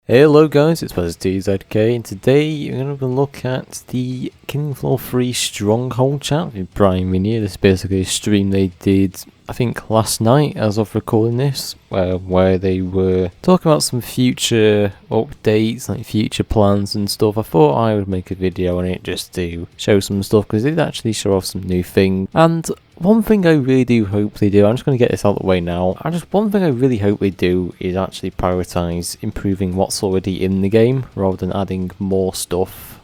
Hello guys, it's TZK, and today we're going to look at the Killing Floor 3 Stronghold chat with Bryan Wynia. This is basically a stream they did, I think, last night as of recording this, where they were talking about some future updates, like future plans and stuff. I thought I would make a video on it just to show some stuff, because they did actually show off some new things. And one thing I really do hope they do, I'm just going to get this out of the way now, one thing I really hope they do is actually prioritise improving what's already in the game, rather than adding more stuff.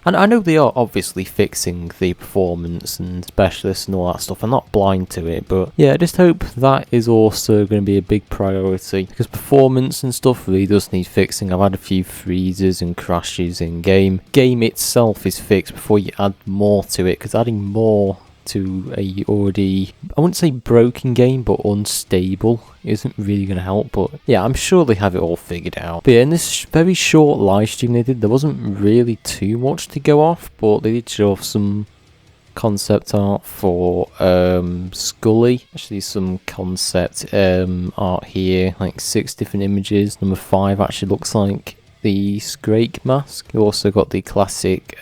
And I know they are obviously fixing the performance and specialists and all that stuff, I'm not blind to it, but yeah, I just hope that is also going to be a big priority, because performance and stuff really does need fixing. I've had a few freezes and crashes in game. Game itself is fixed before you add more to it, because adding more to a already, I wouldn't say broken game, but unstable isn't really going to help. But yeah, I'm sure they have it all figured out. But yeah, in this very short live stream they did, there wasn't really too much to go off, but they did show off some concept art for Skully. Actually some concept art here, like 6 different images. Number 5 actually looks like the Scrake mask. You also got the classic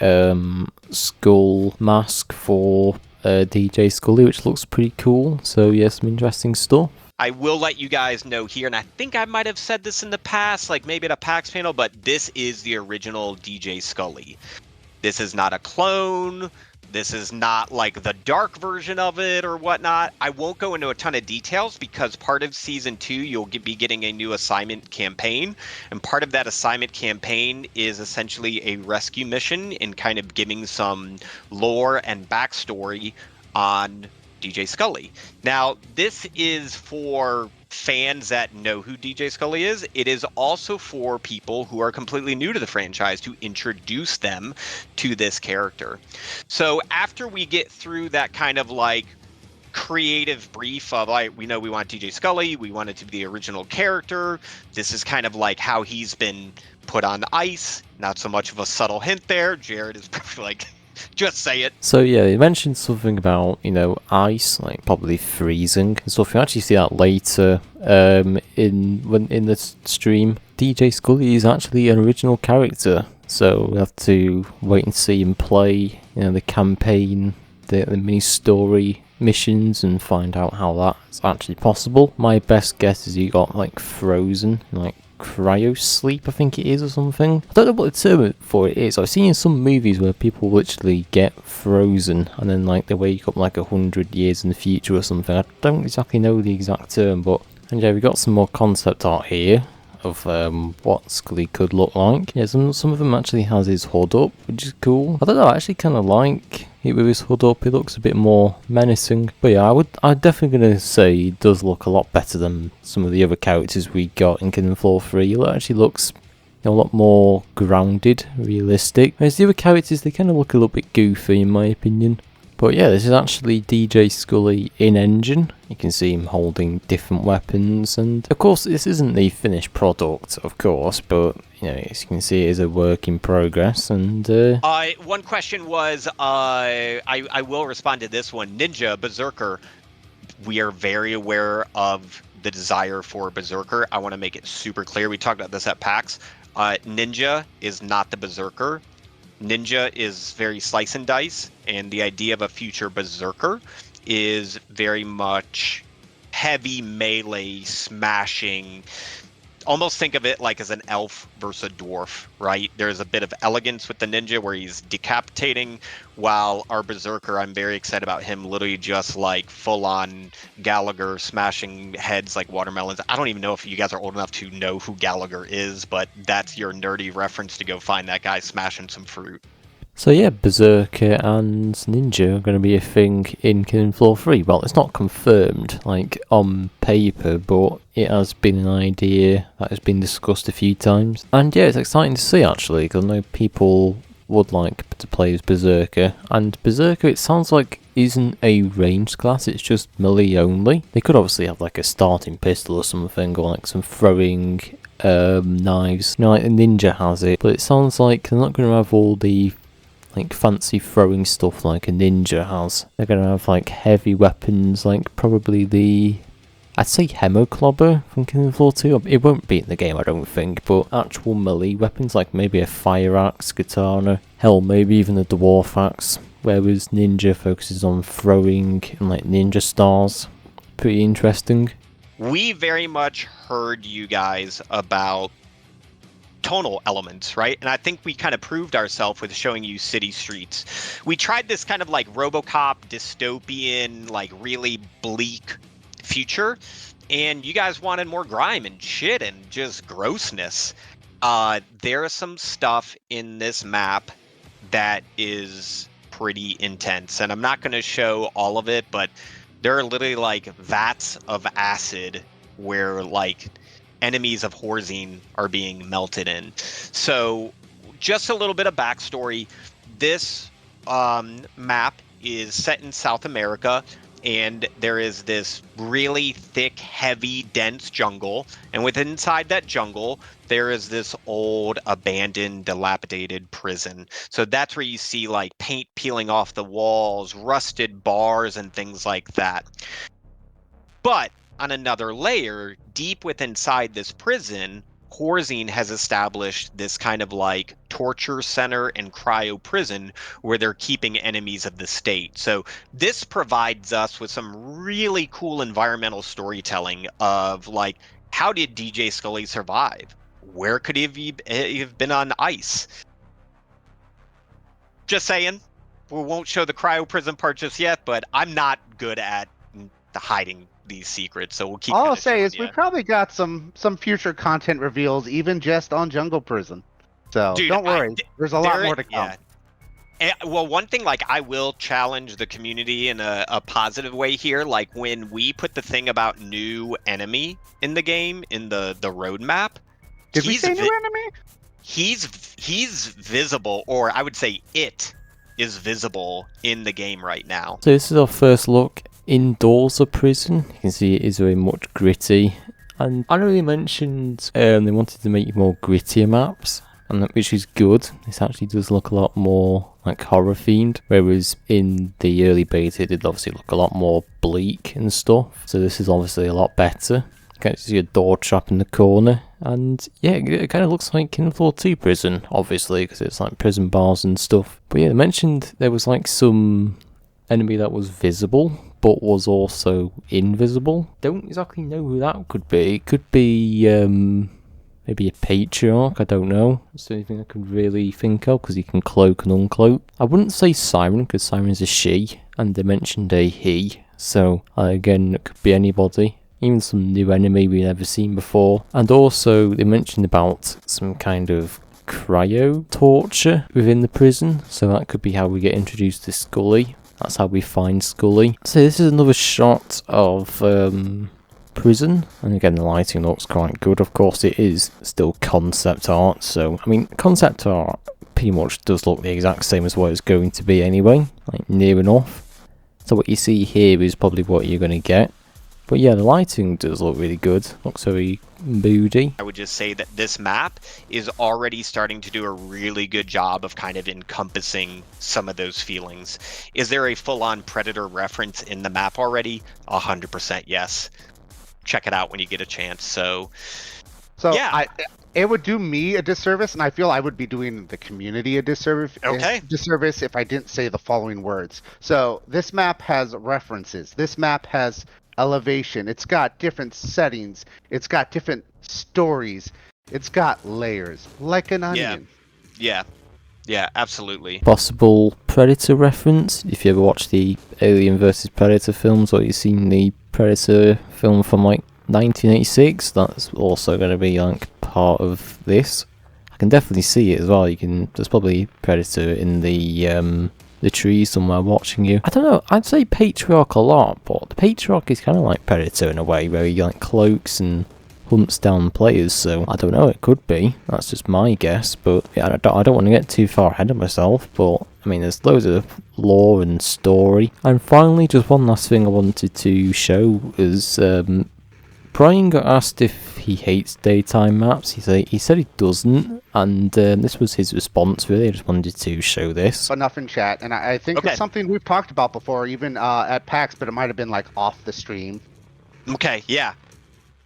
skull mask for DJ Skully, which looks pretty cool. So yeah, some interesting stuff. I will let you guys know here, and I think I might have said this in the past, like maybe at a PAX panel, but this is the original DJ Skully. This is not a clone. This is not like the dark version of it or whatnot. I won't go into a ton of details because part of Season 2, you'll be getting a new assignment campaign. And part of that assignment campaign is essentially a rescue mission and kind of giving some lore and backstory on DJ Skully. Now, this is for fans that know who DJ Skully is. It is also for people who are completely new to the franchise to introduce them to this character. So after we get through that kind of like creative brief of like, we know we want DJ Skully, we want it to be the original character, this is kind of like how he's been put on ice, not so much of a subtle hint there. Jared is probably like, just say it. So yeah, they mentioned something about, you know, ice, like probably freezing and stuff. You actually see that later in the stream. DJ Skully is actually an original character, so we have to wait and see him play, you know, the campaign, the mini story missions, and find out how that's actually possible. My best guess is he got like frozen, like cryo sleep, I think it is, or something. I don't know what the term for it is. I've seen in some movies where people literally get frozen and then like they wake up like 100 years in the future or something. I don't exactly know the exact term, but and yeah, we got some more concept art here of what Skully could look like. Yeah, some of them actually has his hood up, which is cool. I don't know, I actually kind of like it with his hood up. It looks a bit more menacing. But yeah, I'm definitely going to say he does look a lot better than some of the other characters we got in Killing Floor 3. It actually looks, you know, a lot more grounded, realistic. Whereas the other characters, they kind of look a little bit goofy in my opinion. But yeah, this is actually DJ Skully in engine. You can see him holding different weapons, and of course this isn't the finished product, of course, but you know, as you can see, it is a work in progress. And one question was, I will respond to this one. Ninja Berserker, we are very aware of the desire for Berserker. I want to make it super clear. We talked about this at PAX. Ninja is not the Berserker. Ninja is very slice and dice, and the idea of a future Berserker is very much heavy melee smashing. Almost think of it like as an elf versus a dwarf, right? There's a bit of elegance with the ninja where he's decapitating, while our Berserker, I'm very excited about him literally just like full-on Gallagher smashing heads like watermelons. I don't even know if you guys are old enough to know who Gallagher is, but that's your nerdy reference to go find that guy smashing some fruit. so yeah, Berserker and Ninja are going to be a thing in Killing Floor 3. Well, it's not confirmed, like, on paper, but it has been an idea that has been discussed a few times. And yeah, it's exciting to see, actually, because I know people would like to play as Berserker. And Berserker, it sounds like, isn't a ranged class, it's just melee only. They could obviously have, like, a starting pistol or something, or, like, some throwing knives. You know, like, a ninja has it. But it sounds like they're not going to have all the like fancy throwing stuff like a ninja has. They're going to have like heavy weapons, like probably the I'd say Hemoclobber from Killing Floor 2. It won't be in the game, I don't think, but actual melee weapons like maybe a fire axe, katana, hell, maybe even a dwarf axe, whereas Ninja focuses on throwing and like ninja stars. Pretty interesting. We very much heard you guys about tonal elements, right? And I think we kind of proved ourselves with showing you city streets. We tried this kind of like RoboCop dystopian, like really bleak future, and you guys wanted more grime and shit and just grossness. There is some stuff in this map that is pretty intense, and I'm not going to show all of it, but there are literally like vats of acid where like enemies of Horzine are being melted in. So just a little bit of backstory. This map is set in South America, and there is this really thick, heavy, dense jungle. And within inside that jungle, there is this old, abandoned, dilapidated prison. So that's where you see like paint peeling off the walls, rusted bars, and things like that. But on another layer, deep within inside this prison, Horzine has established this kind of like torture center and cryo prison where they're keeping enemies of the state. So this provides us with some really cool environmental storytelling of like, how did DJ Skully survive? Where could he have been on ice? Just saying. We won't show the cryo prison part just yet, but I'm not good at hiding these secrets, so we'll keep. All I'll say is we probably got some future content reveals, even just on Jungle Prison. So Dude, don't worry, there's a lot more to come. Yeah. And, well, one thing, like, I will challenge the community in a positive way here. Like, when we put the thing about new enemy in the game, in the roadmap, did we say new enemy? He's visible, or I would say it is visible in the game right now. So this is our first look indoors of prison. You can see it is very much gritty, and I know they mentioned they wanted to make more grittier maps, and which is good. This actually does look a lot more like horror themed, whereas in the early beta it did obviously look a lot more bleak and stuff. So this is obviously a lot better. You can see a door trap in the corner, and yeah, it kind of looks like Killing Floor 2 prison, obviously, because it's like prison bars and stuff. But yeah, they mentioned there was like some enemy that was visible but was also invisible. Don't exactly know who that could be. It could be maybe a patriarch, I don't know. That's the only thing I could really think of, because he can cloak and uncloak. I wouldn't say Siren, because Siren's a she, and they mentioned a he, so again, it could be anybody. Even some new enemy we've never seen before. And also, they mentioned about some kind of cryo torture within the prison, so that could be how we get introduced to Skully. That's how we find Skully. So this is another shot of prison, and again the lighting looks quite good. Of course it is still concept art, so I mean concept art pretty much does look the exact same as what it's going to be anyway, like near enough. So what you see here is probably what you're going to get. But yeah, the lighting does look really good. Looks very moody. I would just say that this map is already starting to do a really good job of kind of encompassing some of those feelings. Is there a full-on Predator reference in the map already? 100% yes. Check it out when you get a chance. So yeah. It would do me a disservice, and I feel I would be doing the community a disservice if I didn't say the following words. So this map has references. This map has elevation. It's got different settings. It's got different stories. It's got layers, like an onion. Yeah, absolutely. Possible Predator reference. If you ever watched the Alien vs Predator films, or you've seen the Predator film from like 1986, that's also going to be like part of this. I can definitely see it as well. There's probably Predator in the tree somewhere watching you. I don't know, I'd say Patriarch a lot, but the Patriarch is kind of like Predator in a way, where he like cloaks and hunts down players, so I don't know, it could be. That's just my guess, but yeah, I don't want to get too far ahead of myself, but I mean, there's loads of lore and story. And finally, just one last thing I wanted to show is Bryan got asked if he hates daytime maps. He said he doesn't, and this was his response, really. I just wanted to show this. Enough in chat, and I think it's something we've talked about before, even at PAX, but it might have been like off the stream. Okay, yeah.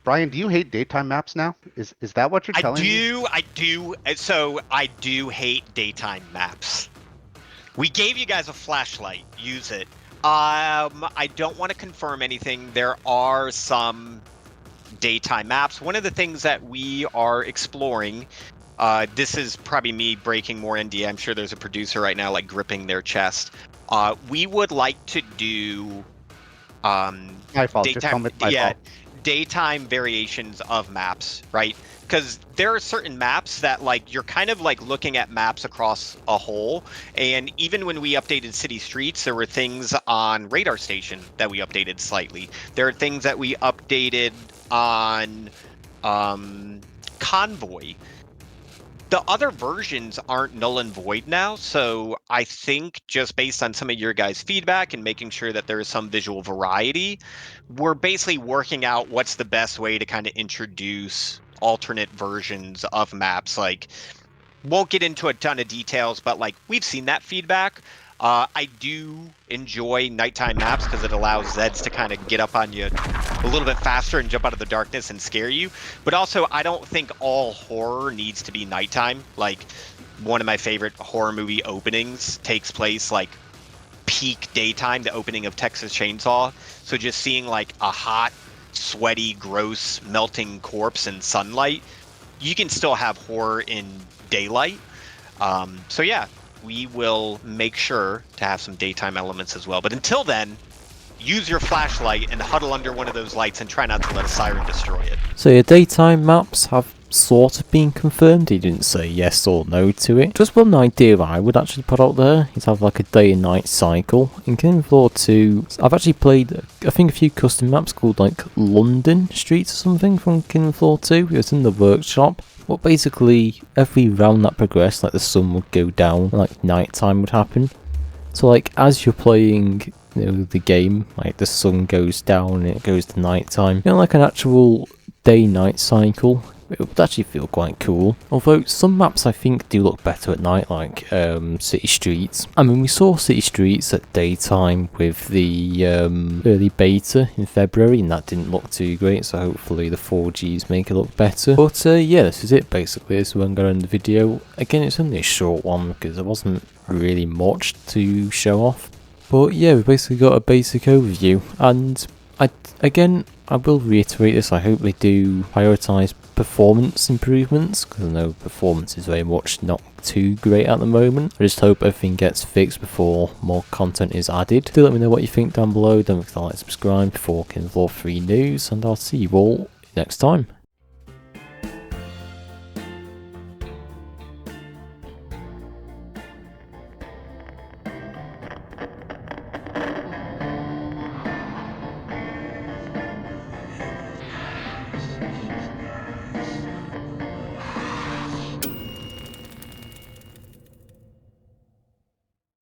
Bryan, do you hate daytime maps now? Is that what you're telling me? I do. So I do hate daytime maps. We gave you guys a flashlight. Use it. I don't want to confirm anything. There are some daytime maps. One of the things that we are exploring, this is probably me breaking more NDA. I'm sure there's a producer right now like gripping their chest. We would like to do My fault. Just tell me it's my fault. Daytime variations of maps, right? Because there are certain maps that like you're kind of like looking at maps across a whole, and even when we updated City Streets, there were things on Radar Station that we updated slightly. There are things that we updated on Convoy. The other versions aren't null and void now, so I think just based on some of your guys' feedback and making sure that there is some visual variety, we're basically working out what's the best way to kind of introduce alternate versions of maps. Like, won't get into a ton of details, but like we've seen that feedback. I do enjoy nighttime maps because it allows Zeds to kind of get up on you a little bit faster and jump out of the darkness and scare you. But also, I don't think all horror needs to be nighttime. Like, one of my favorite horror movie openings takes place like peak daytime, the opening of Texas Chainsaw. So just seeing like a hot, sweaty, gross, melting corpse in sunlight, you can still have horror in daylight. So yeah, we will make sure to have some daytime elements as well. But until then, use your flashlight and huddle under one of those lights and try not to let a siren destroy it. So your daytime maps have sort of been confirmed. He didn't say yes or no to it. Just one idea I would actually put out there is have like a day and night cycle. In Killing Floor 2, I've actually played I think a few custom maps called like London Streets or something from Killing Floor 2. It was in the workshop. But basically, every round that progressed, like the sun would go down, like nighttime would happen. So like as you're playing, you know, the game, like the sun goes down and it goes to nighttime. You know, like an actual day-night cycle. It would actually feel quite cool. Although some maps I think do look better at night, like City Streets. I mean, we saw City Streets at daytime with the early beta in February, and that didn't look too great, so hopefully the 4Gs make it look better. But yeah, this is it basically. This is when I'm going to end the video. Again, it's only a short one because there wasn't really much to show off. But yeah, we basically got a basic overview, and I will reiterate this, I hope they do prioritise performance improvements, because I know performance is very much not too great at the moment. I just hope everything gets fixed before more content is added. Do let me know what you think down below, don't forget to like, subscribe for Killing Floor 3 news, and I'll see you all next time.